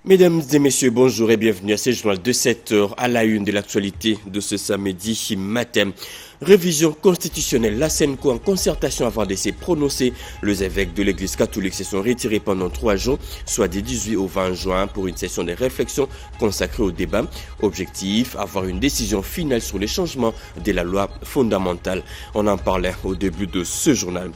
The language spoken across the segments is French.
Mesdames et messieurs, bonjour et bienvenue à ce journal de 7 heures à la une de l'actualité de ce samedi matin. Révision constitutionnelle, la SENCO en concertation avant de se prononcer. Les évêques de l'église catholique se sont retirés pendant 3 jours, soit du 18 au 20 juin, pour une session de réflexion consacrée au débat. Objectif, avoir une décision finale sur les changements de la loi fondamentale. On en parlait au début de ce journal.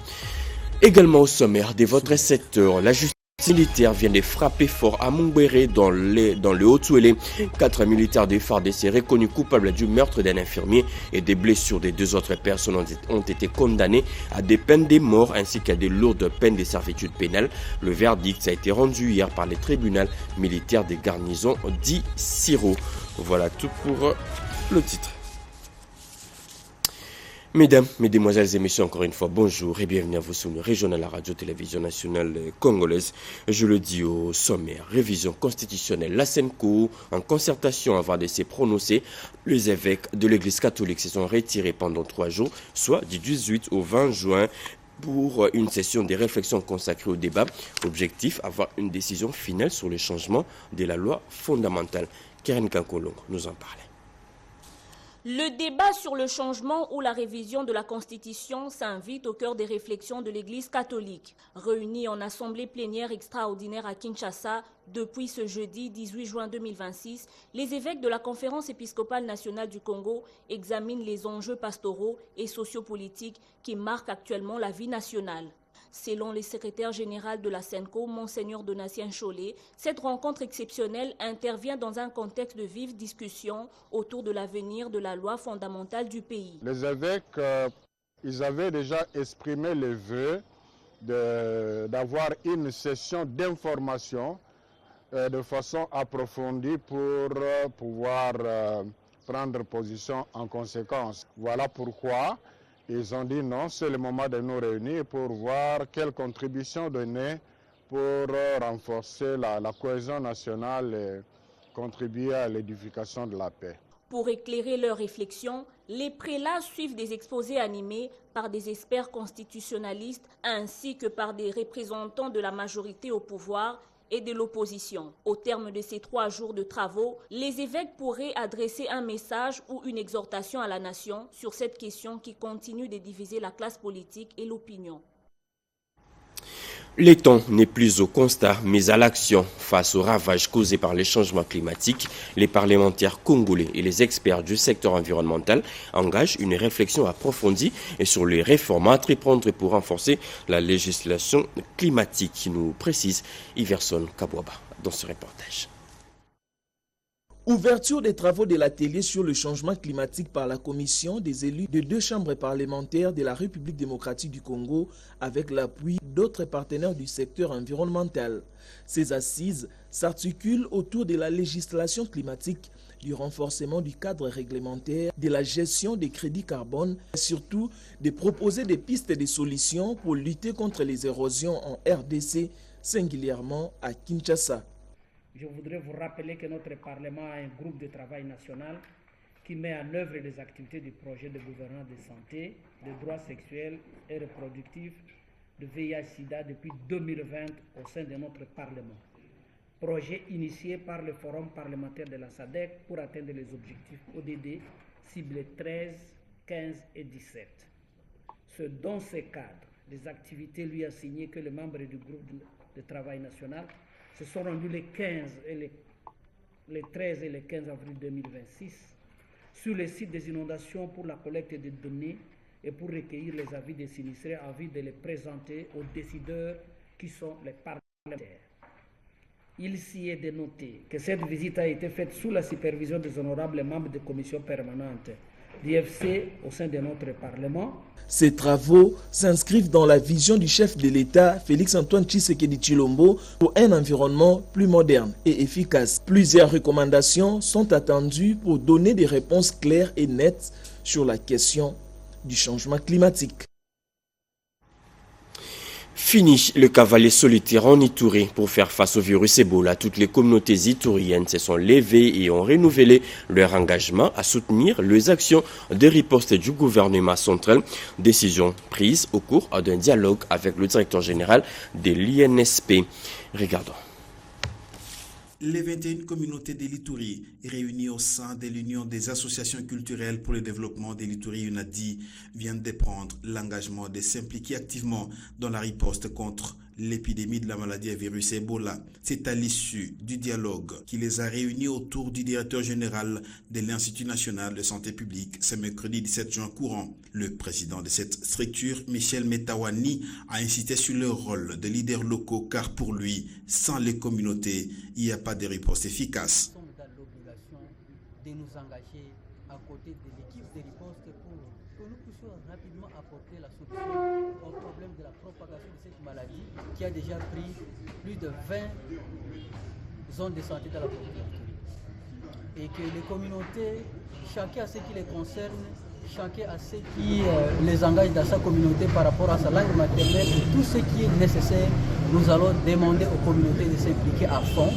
Également au sommaire de votre 7 heures, la justice militaire vient de frapper fort à Mungwere dans le Haut-Touélé. 4 militaires de FARDC reconnus coupables du meurtre d'un infirmier et des blessures de 2 autres personnes ont été condamnés à des peines de mort ainsi qu'à des lourdes peines de servitude pénale. Le verdict a été rendu hier par les tribunaux militaires des garnisons d'Issiro. Voilà tout pour le titre. Mesdames, mesdemoiselles et messieurs, encore une fois, bonjour et bienvenue à vous sur le régional la radio-télévision nationale congolaise. Je le dis au sommaire, révision constitutionnelle, la SENCO, en concertation avant de se prononcer, les évêques de l'église catholique se sont retirés pendant 3 jours, soit du 18 au 20 juin, pour une session de réflexion consacrée au débat. Objectif, avoir une décision finale sur le changement de la loi fondamentale. Karen Kankolong nous en parlait. Le débat sur le changement ou la révision de la Constitution s'invite au cœur des réflexions de l'Église catholique. Réunie en assemblée plénière extraordinaire à Kinshasa depuis ce jeudi 18 juin 2026, les évêques de la Conférence épiscopale nationale du Congo examinent les enjeux pastoraux et sociopolitiques qui marquent actuellement la vie nationale. Selon le secrétaire général de la SENCO, Monseigneur Donatien Cholet, cette rencontre exceptionnelle intervient dans un contexte de vive discussion autour de l'avenir de la loi fondamentale du pays. Les évêques, ils avaient déjà exprimé le vœu d'avoir une session d'information de façon approfondie pour pouvoir prendre position en conséquence. Voilà pourquoi ils ont dit non, c'est le moment de nous réunir pour voir quelle contribution donner pour renforcer la cohésion nationale et contribuer à l'édification de la paix. Pour éclairer leurs réflexions, les prélats suivent des exposés animés par des experts constitutionnalistes ainsi que par des représentants de la majorité au pouvoir et de l'opposition. Au terme de ces 3 jours de travaux, les évêques pourraient adresser un message ou une exhortation à la nation sur cette question qui continue de diviser la classe politique et l'opinion. Le temps n'est plus au constat, mais à l'action. Face aux ravages causés par les changements climatiques, les parlementaires congolais et les experts du secteur environnemental engagent une réflexion approfondie sur les réformes à entreprendre pour renforcer la législation climatique, nous précise Iverson Kabouaba dans ce reportage. Ouverture des travaux de l'atelier sur le changement climatique par la commission des élus de 2 chambres parlementaires de la République démocratique du Congo avec l'appui d'autres partenaires du secteur environnemental. Ces assises s'articulent autour de la législation climatique, du renforcement du cadre réglementaire, de la gestion des crédits carbone et surtout de proposer des pistes de solutions pour lutter contre les érosions en RDC, singulièrement à Kinshasa. Je voudrais vous rappeler que notre Parlement a un groupe de travail national qui met en œuvre les activités du projet de gouvernance de santé, de droits sexuels et reproductifs, de VIH-Sida depuis 2020 au sein de notre Parlement. Projet initié par le Forum parlementaire de la SADC pour atteindre les objectifs ODD ciblés 13, 15 et 17. C'est dans ce cadre des activités lui assignées que les membres du groupe de travail national se sont rendus les 13 et les 15 avril 2026 sur le site des inondations pour la collecte des données et pour recueillir les avis des sinistrés afin de les présenter aux décideurs qui sont les parlementaires. Il s'y est dénoté que cette visite a été faite sous la supervision des honorables membres des commissions permanentes d'IFC au sein de notre Parlement. Ces travaux s'inscrivent dans la vision du chef de l'État, Félix-Antoine Tshisekedi Tshilombo, pour un environnement plus moderne et efficace. Plusieurs recommandations sont attendues pour donner des réponses claires et nettes sur la question du changement climatique. Fini le cavalier solitaire en Ituri pour faire face au virus Ebola. Toutes les communautés ituriennes se sont levées et ont renouvelé leur engagement à soutenir les actions de riposte du gouvernement central. Décision prise au cours d'un dialogue avec le directeur général de l'INSP. Regardons. Les 21 communautés de l'Ituri réunies au sein de l'Union des associations culturelles pour le développement de l'Ituri UNADI viennent de prendre l'engagement de s'impliquer activement dans la riposte contre l'épidémie de la maladie à virus Ebola. C'est à l'issue du dialogue qui les a réunis autour du directeur général de l'Institut national de santé publique ce mercredi 17 juin courant. Le président de cette structure, Michel Metawani, a insisté sur le rôle des leaders locaux car pour lui, sans les communautés, il n'y a pas de riposte efficace. Nous sommes dans l'obligation de nous engager à côté de l'équipe de riposte pour que nous puissions rapidement apporter la solution au problème de la propagation de cette maladie qui a déjà pris plus de 20 zones de santé dans la population. Et que les communautés, chacun à ce qui les concerne, chacun à ce qui les engage dans sa communauté par rapport à sa langue maternelle et tout ce qui est nécessaire, nous allons demander aux communautés de s'impliquer à fond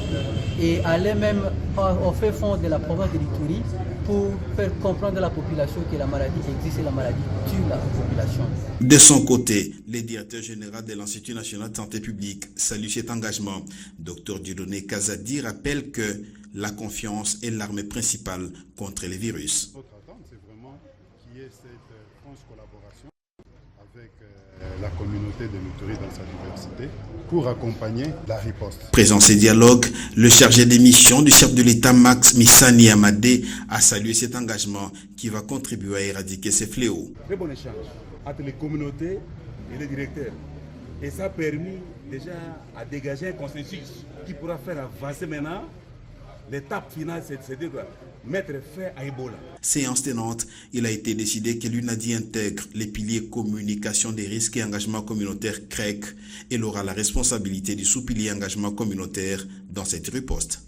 et aller même au fait fond de la province de l'Ituri pour faire comprendre à la population que la maladie existe et la maladie tue la population. De son côté, le directeur général de l'Institut national de santé publique salue cet engagement. Dr Dieudonné Kazadi rappelle que la confiance est l'arme principale contre les virus. Notre attente, c'est vraiment qu'il y ait cette franche collaboration avec la communauté de l'Ituri dans sa diversité pour accompagner la riposte. Présent ces dialogues, le chargé des missions du chef de l'État Max Missani Amadé a salué cet engagement qui va contribuer à éradiquer ces fléaux. Très bon échange entre les communautés et les directeurs. Et ça a permis déjà à dégager un consensus qui pourra faire avancer maintenant. L'étape finale, c'est de mettre fin à Ebola. Séance tenante, il a été décidé que l'UNADI intègre les piliers communication des risques et engagement communautaire CREC. Elle aura la responsabilité du sous-pilier engagement communautaire dans cette riposte.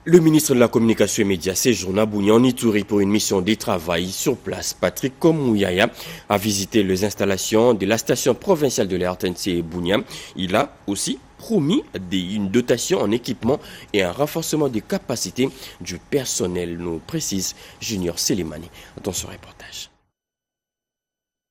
Le ministre de la Communication et Médias séjourne à Bunia en Ituri pour une mission de travail sur place. Patrick Komouyaya a visité les installations de la station provinciale de la RTNC Bunia. Il a aussi promis une dotation en équipement et un renforcement des capacités du personnel, nous précise Junior Selimani dans ce reportage.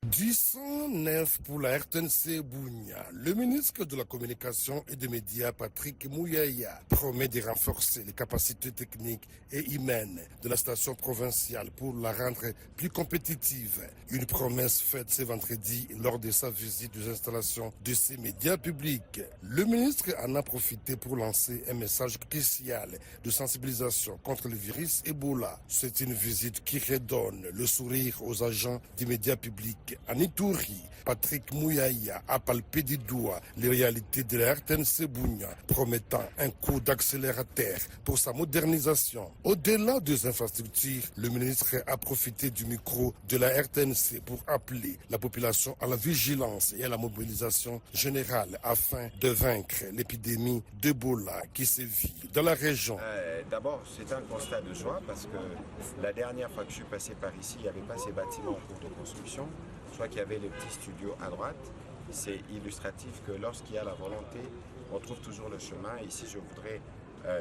Du 109 pour la RTNC Bunia, le ministre de la Communication et des Médias, Patrick Mouyaya, promet de renforcer les capacités techniques et humaines de la station provinciale pour la rendre plus compétitive. Une promesse faite ce vendredi lors de sa visite des installations de ces médias publics. Le ministre en a profité pour lancer un message crucial de sensibilisation contre le virus Ebola. C'est une visite qui redonne le sourire aux agents des médias publics. En Ituri, Patrick Mouyaya a palpé du doigt les réalités de la RTNC Bunia, promettant un coup d'accélérateur pour sa modernisation. Au-delà des infrastructures, le ministre a profité du micro de la RTNC pour appeler la population à la vigilance et à la mobilisation générale afin de vaincre l'épidémie d'Ebola qui sévit dans la région. D'abord, c'est un constat de joie parce que la dernière fois que je suis passé par ici, il n'y avait pas ces bâtiments en cours de construction. Je crois qu'il y avait les petits studios à droite. C'est illustratif que lorsqu'il y a la volonté, on trouve toujours le chemin. Ici, je voudrais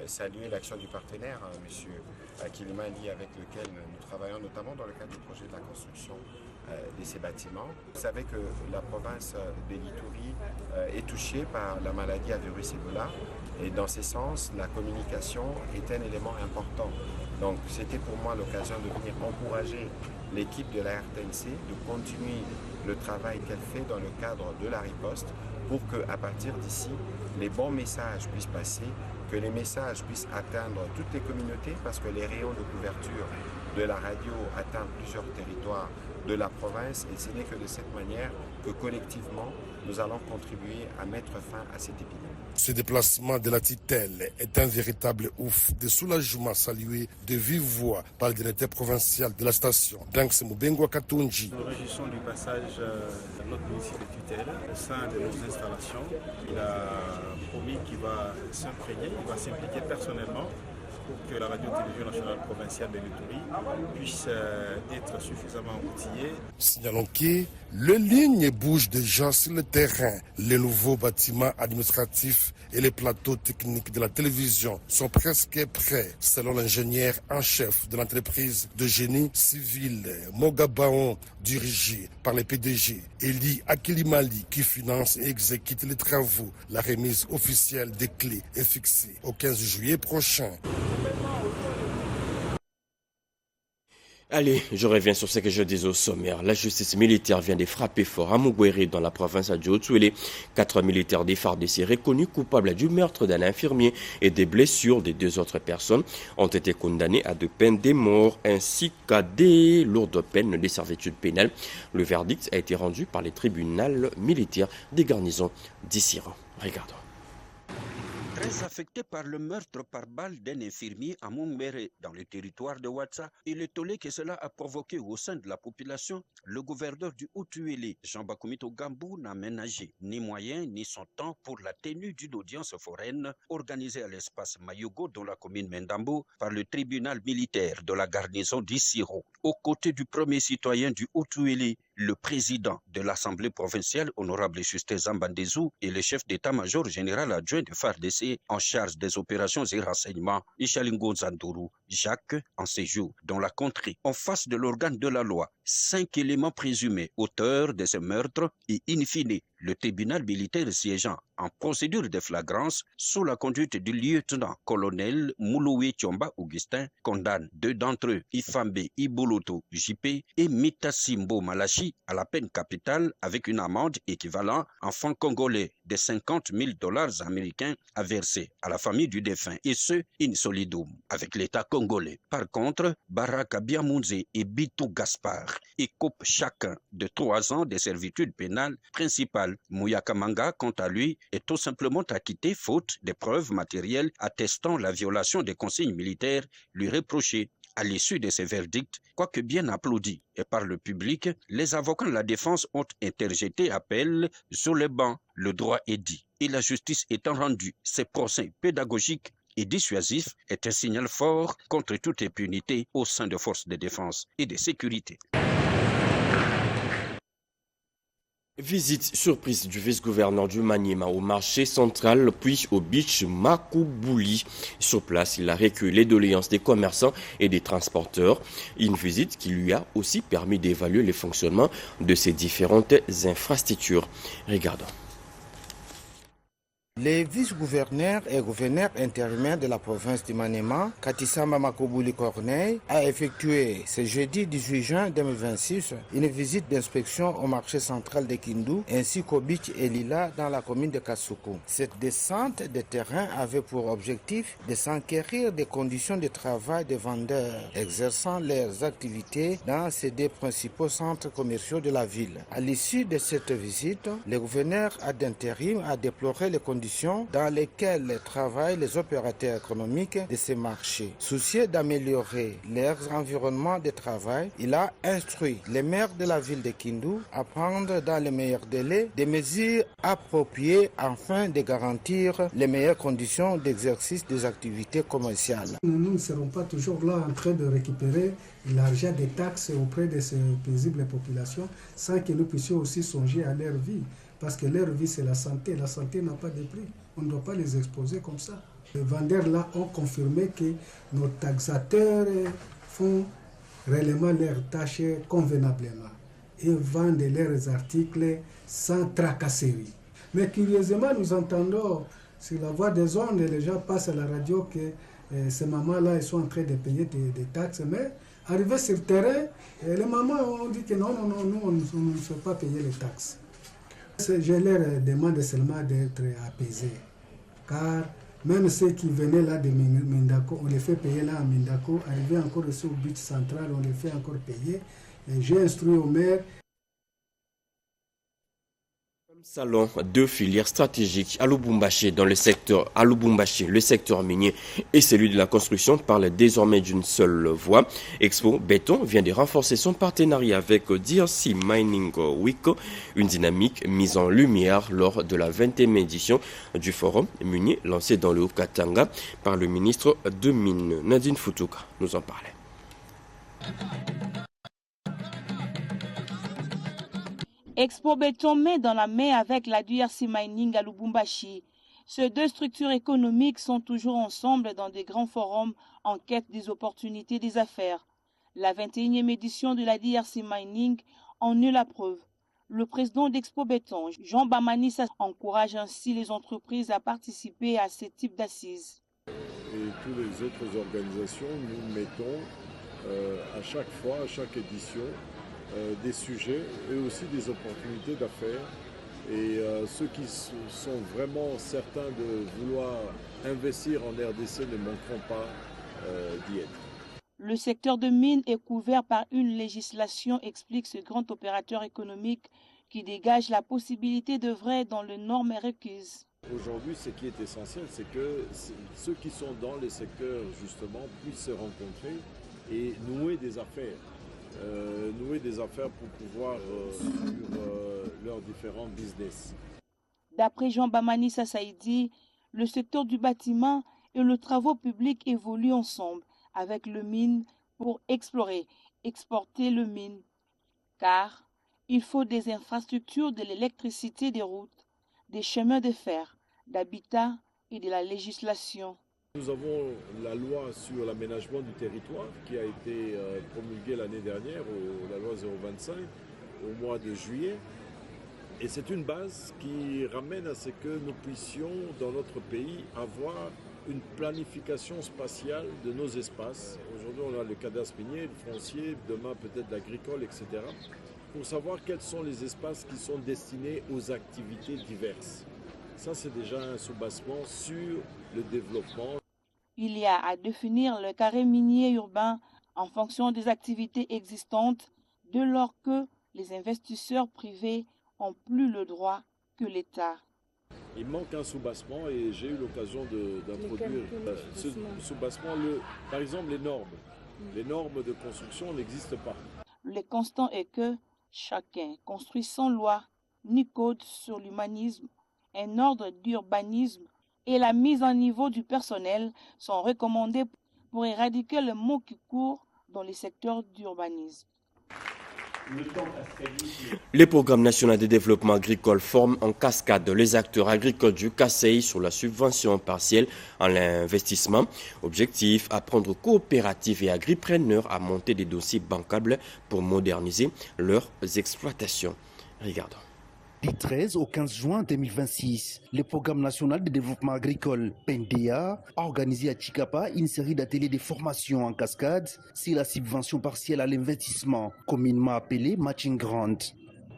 saluer l'action du partenaire, M. Kilimani, avec lequel nous travaillons notamment dans le cadre du projet de la construction de ces bâtiments. Vous savez que la province de l'Ituri est touchée par la maladie à virus Ebola. Et dans ce sens, la communication est un élément important. Donc c'était pour moi l'occasion de venir encourager l'équipe de la RTNC de continuer le travail qu'elle fait dans le cadre de la riposte pour qu'à partir d'ici, les bons messages puissent passer, que les messages puissent atteindre toutes les communautés parce que les rayons de couverture de la radio atteignent plusieurs territoires de la province et ce n'est que de cette manière que collectivement nous allons contribuer à mettre fin à cette épidémie. Ce déplacement de la Titelle est un véritable ouf de soulagement salué de vive voix par le directeur provincial de la station, Danks Mubengwa Katunji. Nous réjouissons du passage de notre ministre de tutelle au sein de nos installations. Il a promis qu'il va s'imprégner, il va s'impliquer personnellement pour que la radio-télévision nationale provinciale de l'Ituri puisse être suffisamment outillée. Signalons que les lignes bougent déjà sur le terrain. Les nouveaux bâtiments administratifs et les plateaux techniques de la télévision sont presque prêts, selon l'ingénieur en chef de l'entreprise de génie civil Mogabaon, dirigé par le PDG Eli Akilimali, qui finance et exécute les travaux. La remise officielle des clés est fixée au 15 juillet prochain. Allez, je reviens sur ce que je disais au sommaire. La justice militaire vient de frapper fort à Mugwere dans la province de Djotouélé. 4 militaires des FARDC reconnus coupables du meurtre d'un infirmier et des blessures de 2 autres personnes ont été condamnés à 2 peines de mort ainsi qu'à des lourdes peines de servitude pénale. Le verdict a été rendu par les tribunaux militaires des garnisons d'Issiran. Regardons. Très affecté par le meurtre par balle d'un infirmier à Moumbéré dans le territoire de Ouatsa et le tollé que cela a provoqué au sein de la population, le gouverneur du Haut-Tuélé, Jean-Bakoumito Gambou, n'a ménagé ni moyens ni son temps pour la tenue d'une audience foraine organisée à l'espace Mayogo dans la commune Mendambo par le tribunal militaire de la garnison d'Issiro. Aux côtés du premier citoyen du Haut-Tuélé, le président de l'Assemblée provinciale, honorable Justin Zambandezou, et le chef d'état-major général adjoint de FARDC en charge des opérations et renseignements, Ishalingo Zandourou, Jacques, en séjour dans la contrée, en face de l'organe de la loi, 5 éléments présumés auteurs de ce meurtre et in fine, le tribunal militaire siégeant en procédure de flagrance sous la conduite du lieutenant-colonel Mouloué Tchomba Augustin condamne 2 d'entre eux, Ifambe Iboloto JP et Mitasimbo Malachi, à la peine capitale avec une amende équivalente en francs congolais de $50,000 américains à verser à la famille du défunt, et ce, in solidum, avec l'État congolais. Par contre, Baraka Biamounze et Bitou Gaspard écopent chacun de 3 ans de servitude pénale principale. Mouyaka Manga, quant à lui, est tout simplement acquitté faute de preuves matérielles attestant la violation des consignes militaires lui reprochées. À l'issue de ces verdicts, quoique bien applaudis et par le public, les avocats de la défense ont interjeté appel sur les bancs. Le droit est dit et la justice étant rendue. Ces procès pédagogiques et dissuasifs est un signal fort contre toute impunité au sein des forces de défense et de sécurité. Visite surprise du vice-gouverneur du Maniema au marché central puis au beach Makoubouli. Sur place, il a recueilli les doléances des commerçants et des transporteurs. Une visite qui lui a aussi permis d'évaluer le fonctionnement de ces différentes infrastructures. Regardons. Le vice-gouverneur et gouverneur intérimaire de la province du Maniema, Katisamba Makoubouli Corneille, a effectué ce jeudi 18 juin 2026 une visite d'inspection au marché central de Kindu ainsi qu'au beach Elila dans la commune de Kasuku. Cette descente de terrain avait pour objectif de s'enquérir des conditions de travail des vendeurs exerçant leurs activités dans ces 2 principaux centres commerciaux de la ville. À l'issue de cette visite, le gouverneur d'intérim a déploré les conditions dans lesquelles travaillent les opérateurs économiques de ces marchés. Soucieux d'améliorer leur environnement de travail, il a instruit les maires de la ville de Kindu à prendre dans les meilleurs délais des mesures appropriées afin de garantir les meilleures conditions d'exercice des activités commerciales. Nous ne serons pas toujours là en train de récupérer l'argent des taxes auprès de ces paisibles populations sans que nous puissions aussi songer à leur vie. Parce que leur vie, c'est la santé. La santé n'a pas de prix. On ne doit pas les exposer comme ça. Les vendeurs là ont confirmé que nos taxateurs font réellement leurs tâches convenablement et vendent leurs articles sans tracasserie. Mais curieusement, nous entendons sur la voix des ondes, les gens passent à la radio que ces mamans-là, ils sont en train de payer des taxes. Mais arrivés sur le terrain, les mamans ont dit que non, nous, on ne fait pas payer les taxes. Je leur demande seulement d'être apaisés, car même ceux qui venaient là de Mindako, on les fait payer là à Mindako, arriver encore ici au but central, on les fait encore payer. J'ai instruit au maire. Salon deux filières stratégiques à Lubumbashi dans le secteur minier et celui de la construction parlent désormais d'une seule voie. Expo Béton vient de renforcer son partenariat avec DRC Mining Week, une dynamique mise en lumière lors de la 20e édition du forum minier lancé dans le Haut-Katanga par le ministre de Mines Nadine Futuka. Nous en parlait. Expo Béton met dans la main avec la DRC Mining à Lubumbashi. Ces deux structures économiques sont toujours ensemble dans des grands forums en quête des opportunités des affaires. La 21e édition de la DRC Mining en est la preuve. Le président d'Expo Béton, Jean Bamanissa, encourage ainsi les entreprises à participer à ce type d'assises. Et toutes les autres organisations, nous mettons à chaque fois, à chaque édition, des sujets et aussi des opportunités d'affaires. Et ceux qui sont vraiment certains de vouloir investir en RDC ne manqueront pas d'y être. Le secteur de mines est couvert par une législation, explique ce grand opérateur économique qui dégage la possibilité d'œuvrer dans les normes requises. Aujourd'hui, ce qui est essentiel, c'est que ceux qui sont dans les secteurs, justement, puissent se rencontrer et nouer des affaires. Pour pouvoir sur leurs différents business. D'après Jean Bamanissa Saïdi, le secteur du bâtiment et le travaux publics évoluent ensemble avec le mine pour explorer, exporter le mine. Car il faut des infrastructures, de l'électricité, des routes, des chemins de fer, d'habitat et de la législation. Nous avons la loi sur l'aménagement du territoire qui a été promulguée l'année dernière, la loi 025, au mois de juillet. Et c'est une base qui ramène à ce que nous puissions, dans notre pays, avoir une planification spatiale de nos espaces. Aujourd'hui, on a le cadastre minier, le foncier, demain peut-être l'agricole, etc. Pour savoir quels sont les espaces qui sont destinés aux activités diverses. Ça, c'est déjà un soubassement sur le développement. Il y a à définir le carré minier urbain en fonction des activités existantes, dès lors que les investisseurs privés ont plus le droit que l'État. Il manque un soubassement et j'ai eu l'occasion d'introduire ce soubassement. Par exemple, les normes. Les normes de construction n'existent pas. Le constat est que chacun construit sans loi ni code sur l'humanisme, un ordre d'urbanisme et la mise en niveau du personnel sont recommandés pour éradiquer le mot qui court dans les secteurs d'urbanisme. Les programmes nationaux de développement agricole forment en cascade les acteurs agricoles du CACEI sur la subvention partielle en l'investissement. Objectif, apprendre aux coopératives et agripreneurs à monter des dossiers bancables pour moderniser leurs exploitations. Regardons. Du 13 au 15 juin 2026, le Programme national de développement agricole, PNDA, a organisé à Chikapa une série d'ateliers de formation en cascade sur la subvention partielle à l'investissement, communément appelée Matching Grant.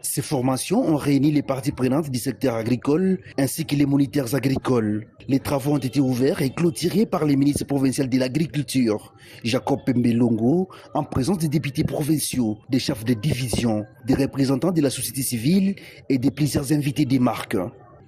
Ces formations ont réuni les parties prenantes du secteur agricole ainsi que les moniteurs agricoles. Les travaux ont été ouverts et clôturés par le ministre provincial de l'Agriculture, Jacob Pembelongo, en présence des députés provinciaux, des chefs de division, des représentants de la société civile et de plusieurs invités des marques.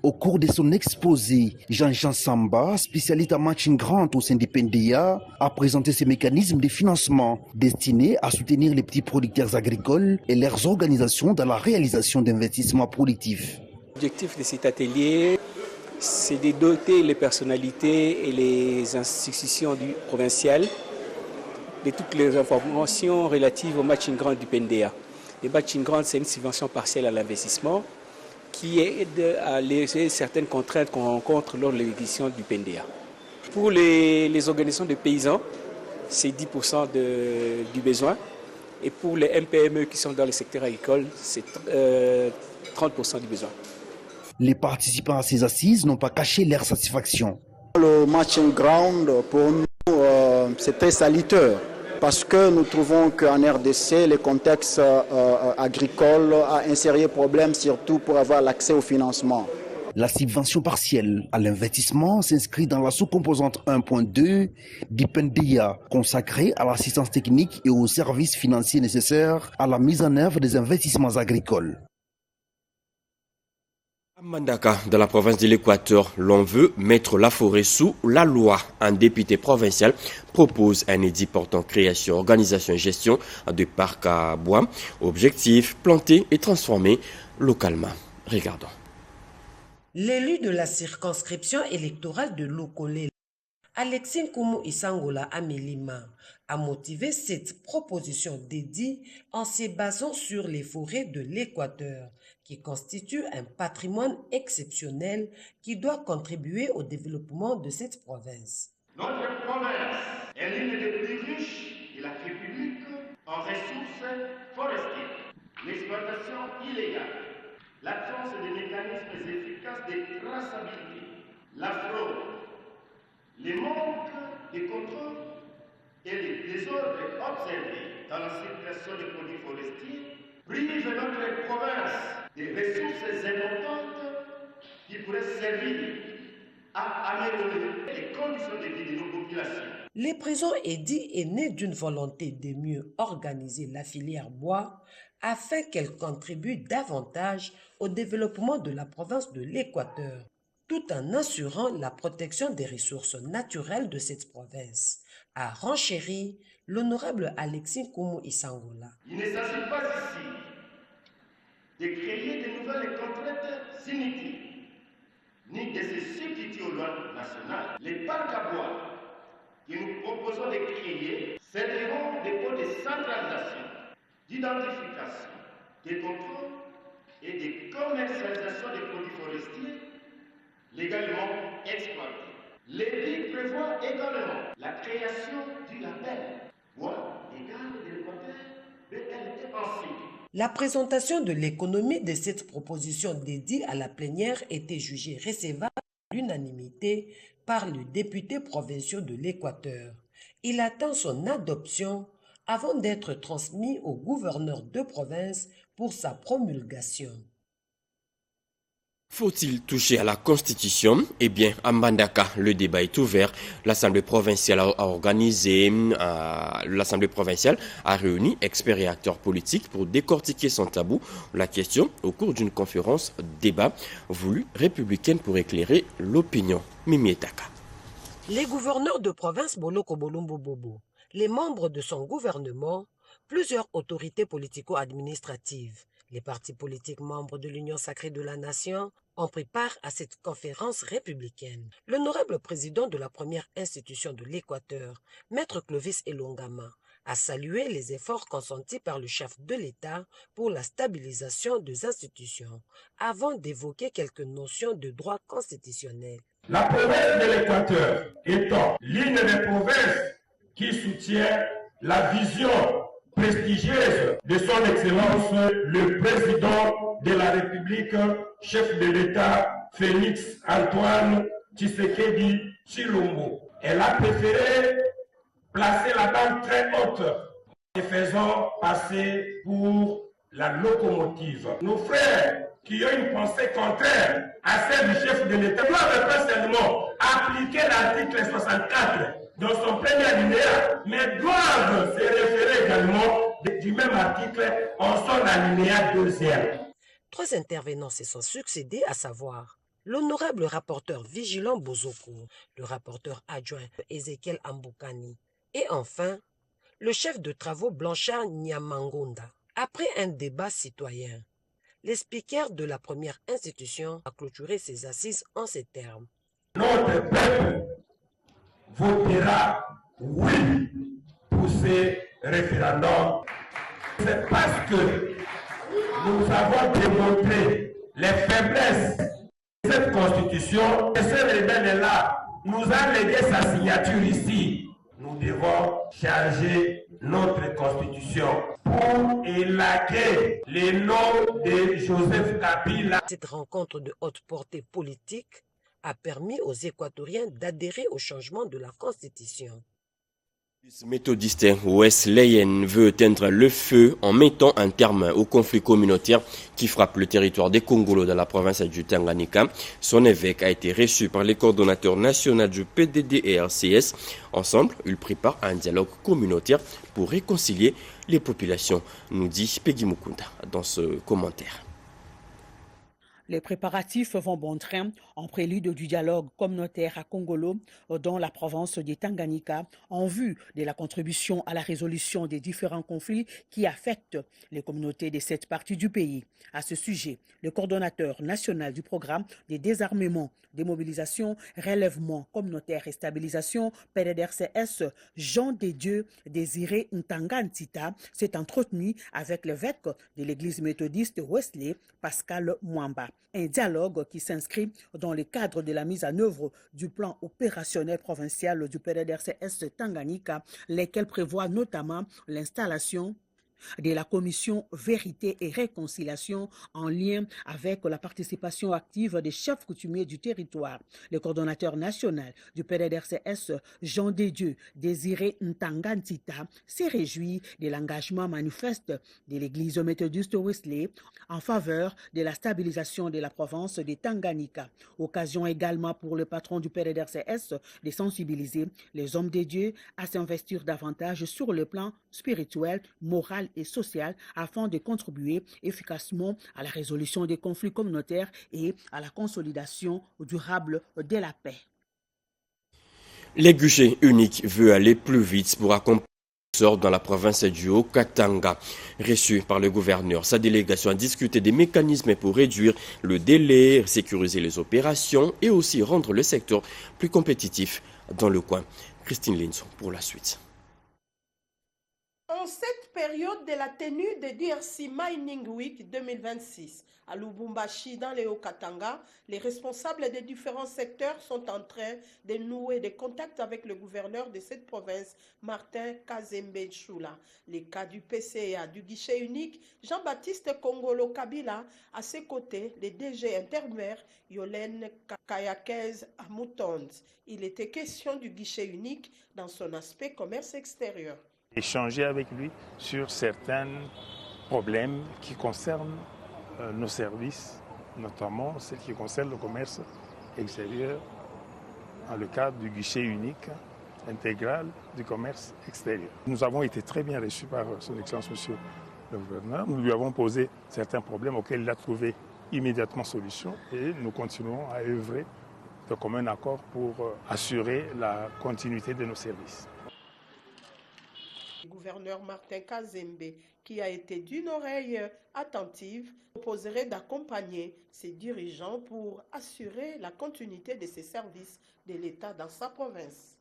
Au cours de son exposé, Jean-Jean Samba, spécialiste en matching grant au sein du PNDA, a présenté ces mécanismes de financement destinés à soutenir les petits producteurs agricoles et leurs organisations dans la réalisation d'investissements productifs. L'objectif de cet atelier, c'est de doter les personnalités et les institutions provinciales de toutes les informations relatives au matching grant du PNDA. Le matching grant, c'est une subvention partielle à l'investissement qui aide à léser certaines contraintes qu'on rencontre lors de l'édition du PNDA. Pour les organisations de paysans, c'est 10% du besoin. Et pour les MPME qui sont dans le secteur agricole, c'est 30% du besoin. Les participants à ces assises n'ont pas caché leur satisfaction. Le matching ground, pour nous, c'est très salutaire. Parce que nous trouvons qu'en RDC, le contexte agricole a un sérieux problème, surtout pour avoir l'accès au financement. La subvention partielle à l'investissement s'inscrit dans la sous-composante 1.2 du PNDA, consacrée à l'assistance technique et aux services financiers nécessaires à la mise en œuvre des investissements agricoles. Mandaka, dans la province de l'Équateur, l'on veut mettre la forêt sous la loi. Un député provincial propose un édit portant création, organisation et gestion de parcs à bois. Objectif, planter et transformer localement. Regardons. L'élu de la circonscription électorale de Lokole, Alexis Nkumu Isangola Amelima, a motivé cette proposition d'édit en se basant sur les forêts de l'Équateur, qui constituent un patrimoine exceptionnel qui doit contribuer au développement de cette province. Notre province est l'une des plus riches de la République en ressources forestières. L'exploitation illégale, l'absence de mécanismes efficaces de traçabilité, la fraude, les manques de contrôle et les désordres observés dans la circulation des produits forestiers privent notre province des ressources importantes qui pourraient servir à améliorer les conditions de vie de nos populations. Le présent édit est né d'une volonté de mieux organiser la filière bois afin qu'elle contribue davantage au développement de la province de l'Équateur, tout en assurant la protection des ressources naturelles de cette province, a renchéri l'honorable Alexis Nkumu Isangola. Il ne s'agit pas ici de créer de nouvelles contraintes inutiles, ni de se substituer aux lois nationales. Les parcs à bois que nous proposons de créer serviront des points de centralisation, d'identification, de contrôle et de commercialisation des produits forestiers légalement exploités. L'édit prévoit également la création du label bois légal de l'Équateur BLT ensuite. La présentation de l'économie de cette proposition d'édit à la plénière était jugée recevable à l'unanimité par le député provincial de l'Équateur. Il attend son adoption avant d'être transmis au gouverneur de province pour sa promulgation. Faut-il toucher à la Constitution? Eh bien, à Mbandaka, le débat est ouvert. L'Assemblée provinciale a réuni experts et acteurs politiques pour décortiquer son tabou. La question au cours d'une conférence débat voulue républicaine pour éclairer l'opinion. Mimi Etaka. Les gouverneurs de province Boloko Bolombo Bobo, les membres de son gouvernement, plusieurs autorités politico-administratives, les partis politiques membres de l'Union sacrée de la nation ont pris part à cette conférence républicaine. L'honorable président de la première institution de l'Équateur, Maître Clovis Elongama, a salué les efforts consentis par le chef de l'État pour la stabilisation des institutions, avant d'évoquer quelques notions de droit constitutionnel. La province de l'Équateur étant l'une des provinces qui soutient la vision prestigieuse de son Excellence le Président de la République, chef de l'État, Félix Antoine Tshisekedi Tshilombo. Elle a préféré placer la barre très haute et faisant passer pour la locomotive. Nos frères qui ont une pensée contraire à celle du chef de l'État doivent pas seulement appliquer l'article 64 dans son premier alinéa, mais doivent se référer également du même article en son alinéa 2e. Trois intervenants se sont succédés, à savoir l'honorable rapporteur vigilant Bozoko, le rapporteur adjoint Ezekiel Amboukani, et enfin le chef de travaux Blanchard Nyamangonda. Après un débat citoyen, le speaker de la première institution a clôturé ses assises en ces termes. Notre peuple votera oui pour ces référendums. C'est parce que nous avons démontré les faiblesses de cette constitution et ce rebelle-là nous a légué sa signature ici. Nous devons changer notre constitution pour élaguer les noms de Joseph Kabila. Cette rencontre de haute portée politique a permis aux Équatoriens d'adhérer au changement de la Constitution. Le méthodiste Wesleyen veut éteindre le feu en mettant un terme au conflit communautaire qui frappe le territoire des Congolos dans la province du Tanganyika. Son évêque a été reçu par les coordonnateurs nationaux du PDD et RCS. Ensemble, ils préparent un dialogue communautaire pour réconcilier les populations, nous dit Peggy Mukunda dans ce commentaire. Les préparatifs vont bon train en prélude du dialogue communautaire à Kongolo dans la province de Tanganyika en vue de la contribution à la résolution des différents conflits qui affectent les communautés de cette partie du pays. À ce sujet, le coordonnateur national du programme de désarmement, démobilisation, relèvement communautaire et stabilisation PDDRCS, Jean de Dieu Désiré Ntangantita, s'est entretenu avec l'évêque de l'église méthodiste Wesley, Pascal Mwamba. Un dialogue qui s'inscrit dans le cadre de la mise en œuvre du plan opérationnel provincial du PDDRCS Tanganyika, lesquels prévoient notamment l'installation de la commission Vérité et Réconciliation en lien avec la participation active des chefs coutumiers du territoire. Le coordonnateur national du PDDRCS, Jean de Dieu Désiré Ntangantita, s'est réjoui de l'engagement manifeste de l'église méthodiste Wesley en faveur de la stabilisation de la province de Tanganyika. Occasion également pour le patron du PDDRCS de sensibiliser les hommes de Dieu à s'investir davantage sur le plan spirituel, moral et social afin de contribuer efficacement à la résolution des conflits communautaires et à la consolidation durable de la paix. Les guichets uniques veut aller plus vite pour accompagner dans la province du Haut-Katanga. Reçu par le gouverneur, sa délégation a discuté des mécanismes pour réduire le délai, sécuriser les opérations et aussi rendre le secteur plus compétitif dans le coin. Christine Linson pour la suite. En cette période de la tenue de DRC Mining Week 2026 à Lubumbashi dans le Haut-Katanga, les responsables des différents secteurs sont en train de nouer des contacts avec le gouverneur de cette province, Martin Kazembe Tshula. Les cas du PCA, du guichet unique, Jean-Baptiste Kongolo Kabila, à ses côtés, les DG intermaires, Yolène Kayakez Moutonde. Il était question du guichet unique dans son aspect commerce extérieur. Échanger avec lui sur certains problèmes qui concernent nos services, notamment ceux qui concernent le commerce extérieur, dans le cadre du guichet unique intégral du commerce extérieur. Nous avons été très bien reçus par son Excellence Monsieur le Gouverneur. Nous lui avons posé certains problèmes auxquels il a trouvé immédiatement solution et nous continuons à œuvrer de commun accord pour assurer la continuité de nos services. Le gouverneur Martin Kazembe, qui a été d'une oreille attentive, proposerait d'accompagner ses dirigeants pour assurer la continuité de ses services de l'État dans sa province.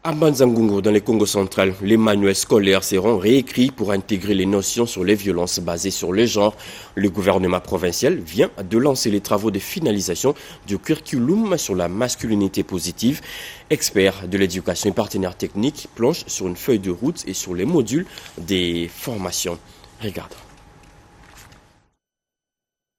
À Banzangungu, dans le Congo central, les manuels scolaires seront réécrits pour intégrer les notions sur les violences basées sur le genre. Le gouvernement provincial vient de lancer les travaux de finalisation du curriculum sur la masculinité positive. Experts de l'éducation et partenaires techniques planchent sur une feuille de route et sur les modules des formations. Regarde.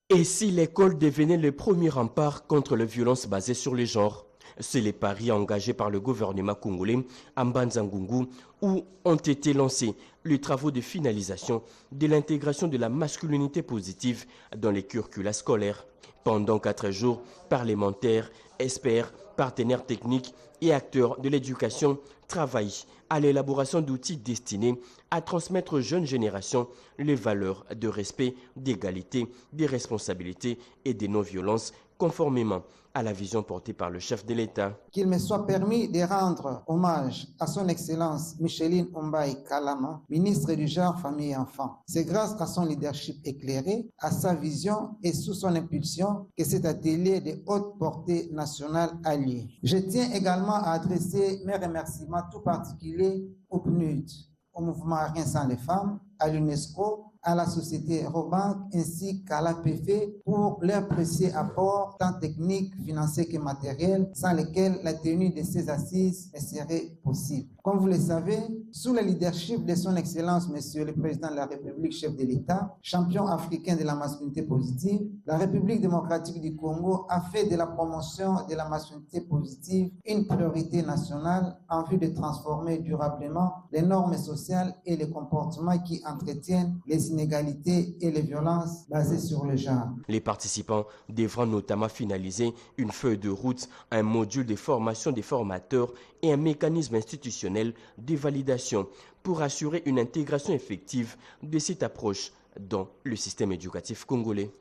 Et si l'école devenait le premier rempart contre les violences basées sur le genre? C'est les paris engagés par le gouvernement congolais à Banzangungu où ont été lancés les travaux de finalisation de l'intégration de la masculinité positive dans les curricula scolaires. Pendant 4 jours, parlementaires, experts, partenaires techniques et acteurs de l'éducation travaillent à l'élaboration d'outils destinés à transmettre aux jeunes générations les valeurs de respect, d'égalité, de responsabilité et de non-violence conformément à la vision portée par le chef de l'État. Qu'il me soit permis de rendre hommage à son Excellence Micheline Ombaï Kalama, ministre du Genre, Famille et Enfants. C'est grâce à son leadership éclairé, à sa vision et sous son impulsion que cet atelier de haute portée nationale a lieu. Je tiens également à adresser mes remerciements tout particuliers au PNUD, au mouvement Rien sans les femmes, à l'UNESCO, à la société Robank ainsi qu'à l'APF pour leur précieux apport tant technique, financier que matériel, sans lesquels la tenue de ces assises ne serait possible. Comme vous le savez, sous le leadership de son Excellence, Monsieur le Président de la République, chef de l'État, champion africain de la masculinité positive, la République démocratique du Congo a fait de la promotion de la masculinité positive une priorité nationale en vue de transformer durablement les normes sociales et les comportements qui entretiennent les inégalités et les violences basées sur le genre. Les participants devront notamment finaliser une feuille de route, un module de formation des formateurs et un mécanisme institutionnel de validation pour assurer une intégration effective de cette approche dans le système éducatif congolais.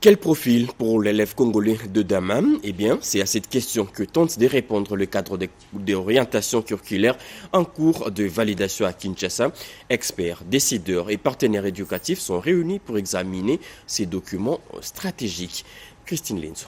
Quel profil pour l'élève congolais de Daman? Eh bien, c'est à cette question que tente de répondre le cadre d'orientation curriculaire en cours de validation à Kinshasa. Experts, décideurs et partenaires éducatifs sont réunis pour examiner ces documents stratégiques. Christine Lenzo.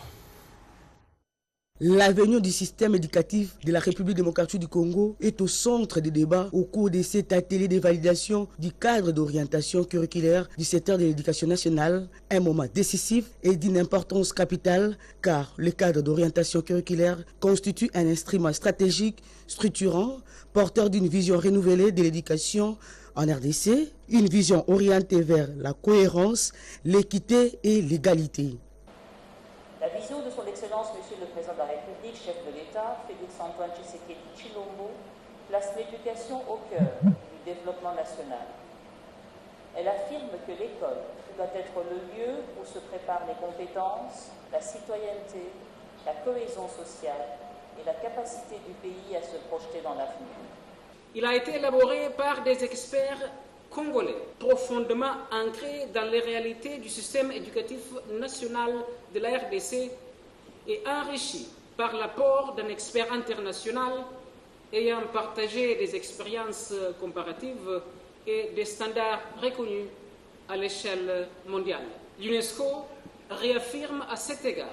L'avenir du système éducatif de la République démocratique du Congo est au centre des débats au cours de cet atelier de validation du cadre d'orientation curriculaire du secteur de l'éducation nationale, un moment décisif et d'une importance capitale car le cadre d'orientation curriculaire constitue un instrument stratégique, structurant, porteur d'une vision renouvelée de l'éducation en RDC, une vision orientée vers la cohérence, l'équité et l'égalité. La vision de son Excellence, Monsieur le Président de la République, chef de l'État, Félix Antoine Tshisekedi Tshilombo, place l'éducation au cœur du développement national. Elle affirme que l'école doit être le lieu où se préparent les compétences, la citoyenneté, la cohésion sociale et la capacité du pays à se projeter dans l'avenir. Il a été élaboré par des experts congolais, profondément ancrés dans les réalités du système éducatif national de la RDC et enrichi par l'apport d'un expert international ayant partagé des expériences comparatives et des standards reconnus à l'échelle mondiale. L'UNESCO réaffirme à cet égard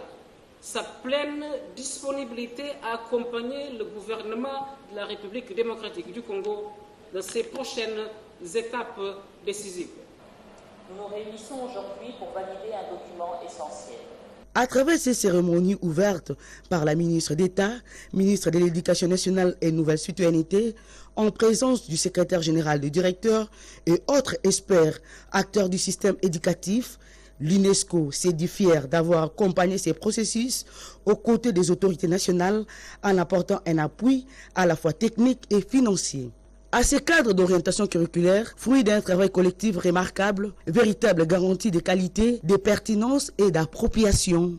sa pleine disponibilité à accompagner le gouvernement de la République démocratique du Congo dans ses prochaines étapes décisives. Nous nous réunissons aujourd'hui pour valider un document essentiel. À travers ces cérémonies ouvertes par la ministre d'État, ministre de l'Éducation nationale et Nouvelle Citoyenneté, en présence du secrétaire général, du directeur et autres experts, acteurs du système éducatif, l'UNESCO s'est dit fier d'avoir accompagné ces processus aux côtés des autorités nationales en apportant un appui à la fois technique et financier. À ces cadres d'orientation curriculaire, fruit d'un travail collectif remarquable, véritable garantie de qualité, de pertinence et d'appropriation.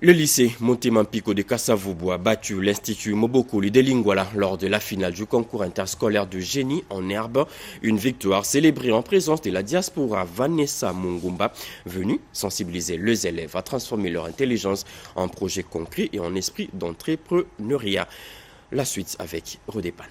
Le lycée Montemampico de Kasavubu a battu l'Institut Mobokoli de Lingwala lors de la finale du concours interscolaire de génie en herbe. Une victoire célébrée en présence de la diaspora Vanessa Mungumba, venue sensibiliser les élèves à transformer leur intelligence en projet concret et en esprit d'entrepreneuriat. La suite avec Rodépana.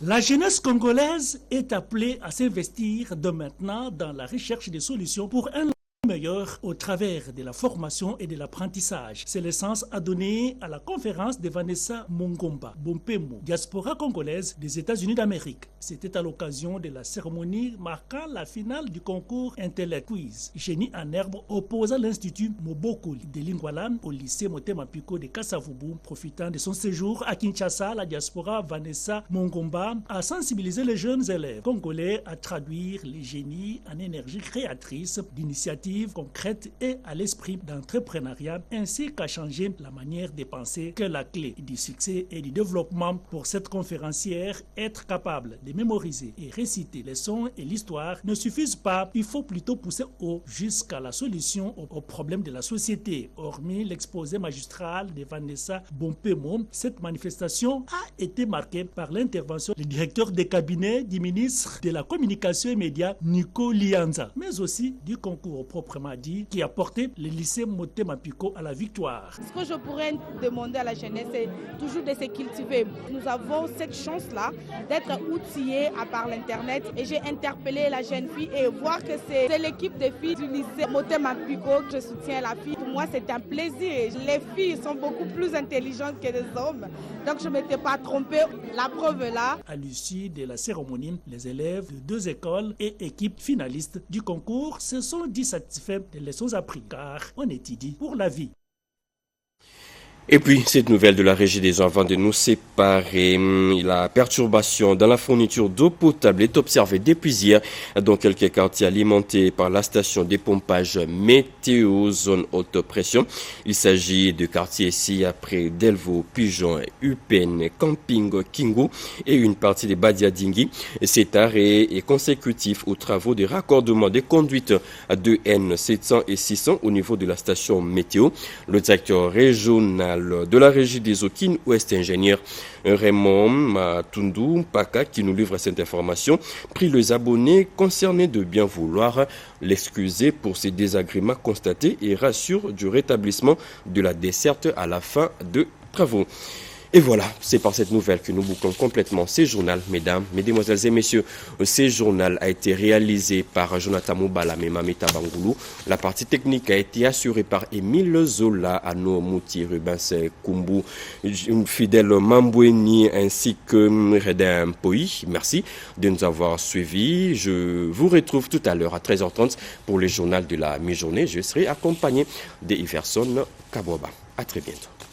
La jeunesse congolaise est appelée à s'investir de maintenant dans la recherche des solutions pour un meilleur au travers de la formation et de l'apprentissage. C'est le sens à donner à la conférence de Vanessa Mungumba, Bompemo, diaspora congolaise des États-Unis d'Amérique. C'était à l'occasion de la cérémonie marquant la finale du concours Intellect Quiz. Génie en herbe opposant l'Institut Mobokoli de Lingwala au lycée Montemampico de Kasavubu. Profitant de son séjour à Kinshasa, la diaspora Vanessa Mungumba a sensibilisé les jeunes élèves congolais à traduire les génies en énergie créatrice d'initiatives concrète et à l'esprit d'entrepreneuriat, ainsi qu'à changer la manière de penser que la clé du succès et du développement pour cette conférencière, être capable de mémoriser et réciter les sons et l'histoire ne suffisent pas, il faut plutôt pousser haut jusqu'à la solution aux problèmes de la société. Hormis l'exposé magistral de Vanessa Bompemo, cette manifestation a été marquée par l'intervention du directeur de cabinet du ministre de la Communication et Médias, Nico Lianza, mais aussi du concours proprement dit, qui a porté le lycée Montemampico à la victoire. Ce que je pourrais demander à la jeunesse, c'est toujours de se cultiver. Nous avons cette chance-là d'être outillés à part l'Internet et j'ai interpellé la jeune fille et voir que c'est l'équipe des filles du lycée Montemampico que je soutiens la fille. Pour moi, c'est un plaisir. Les filles sont beaucoup plus intelligentes que les hommes, donc je ne m'étais pas trompée. La preuve est là. À l'issue de la cérémonie, les élèves de 2 écoles et équipes finalistes du concours se sont dit satisfaits des leçons apprises, car on étudie pour la vie. Et puis, cette nouvelle de la régie des eaux avant de nous séparer, la perturbation dans la fourniture d'eau potable est observée depuis hier dans quelques quartiers alimentés par la station d'épompage météo zone haute pression. Il s'agit de quartiers ici après Delvaux, Pigeon, Upen, Camping, Kingo et une partie des Badiadingui. Cet arrêt est consécutif aux travaux de raccordement des conduites de N700 et 600 au niveau de la station météo. Le directeur régional national de la régie des eaux Ouest, ingénieur Raymond Matundu Paka, qui nous livre cette information, prie les abonnés concernés de bien vouloir l'excuser pour ces désagréments constatés et rassure du rétablissement de la desserte à la fin de travaux. Et voilà, c'est par cette nouvelle que nous bouclons complètement ces journaux, mesdames, mesdemoiselles et messieurs. Ces journaux a été réalisé par Jonathan Moubala et Mamita Bangoulou. La partie technique a été assurée par Émile Zola, Anno Mouti, Rubens Kumbu, fidèle Mamboueni ainsi que Redin Poi. Merci de nous avoir suivis. Je vous retrouve tout à l'heure à 13h30 pour les journaux de la mi-journée. Je serai accompagné d'Iverson Kabouaba. À très bientôt.